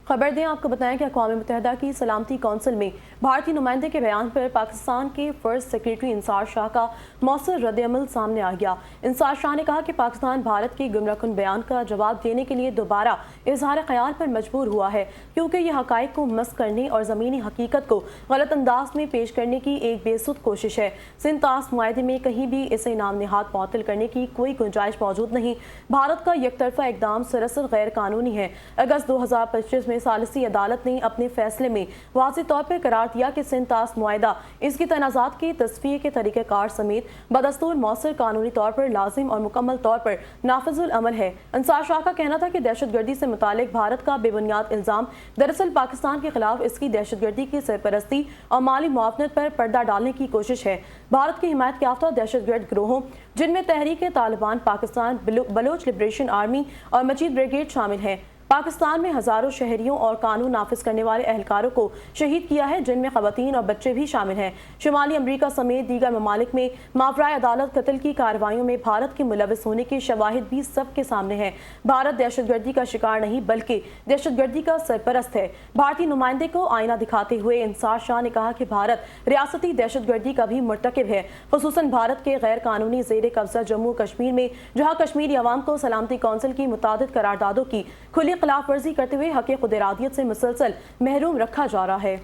خبر دیں آپ کو بتائیں کہ اقوام متحدہ کی سلامتی کونسل میں بھارتی نمائندے کے بیان پر پاکستان کے فرسٹ سیکریٹری انصار شاہ کا مؤثر رد عمل سامنے آ گیا۔ انصار شاہ نے کہا کہ پاکستان بھارت کے گمراہ کن بیان کا جواب دینے کے لیے دوبارہ اظہار خیال پر مجبور ہوا ہے، کیونکہ یہ حقائق کو مسخ کرنے اور زمینی حقیقت کو غلط انداز میں پیش کرنے کی ایک بے سود کوشش ہے۔ سندھ طاس معاہدے میں کہیں بھی اسے نام نہاد معطل کرنے کی کوئی گنجائش موجود نہیں۔ بھارت کا یک طرفہ اقدام سراسر غیر قانونی ہے۔ اگست 2025 میں ثالثی عدالت نے اپنے فیصلے میں واضح طور پر قرار دیا کہ سندھ طاس معاہدہ اس کی تنازعات کی تصفیے کے طریقہ کار سمیت بدستور مؤثر قانونی طور پر لازم اور مکمل طور پر نافذ العمل ہے۔ انصار شاہ کا کہنا تھا کہ دہشت گردی سے متعلق بھارت کا بے بنیاد الزام دراصل پاکستان کے خلاف اس کی دہشت گردی کی سرپرستی اور مالی معاونت پر پردہ ڈالنے کی کوشش ہے۔ بھارت کی حمایت یافتہ دہشت گرد گروہوں جن میں تحریک طالبان پاکستان، بلوچ لبریشن آرمی اور مجید بریگیڈ شامل ہیں، پاکستان میں ہزاروں شہریوں اور قانون نافذ کرنے والے اہلکاروں کو شہید کیا ہے، جن میں خواتین اور بچے بھی شامل ہیں۔ شمالی امریکہ سمیت دیگر ممالک میں ماورائے عدالت قتل کی کارروائیوں میں بھارت کے ملوث ہونے کے شواہد بھی سب کے سامنے ہیں۔ بھارت دہشت گردی کا شکار نہیں بلکہ دہشت گردی کا سرپرست ہے۔ بھارتی نمائندے کو آئینہ دکھاتے ہوئے انصار شاہ نے کہا کہ بھارت ریاستی دہشت گردی کا بھی مرتکب ہے، خصوصاً بھارت کے غیر قانونی زیر قبضہ جموں کشمیر میں، جہاں کشمیری عوام کو سلامتی کونسل کی متعدد قراردادوں کی کھلی خلاف ورزی کرتے ہوئے حق خود ارادیت سے مسلسل محروم رکھا جا رہا ہے۔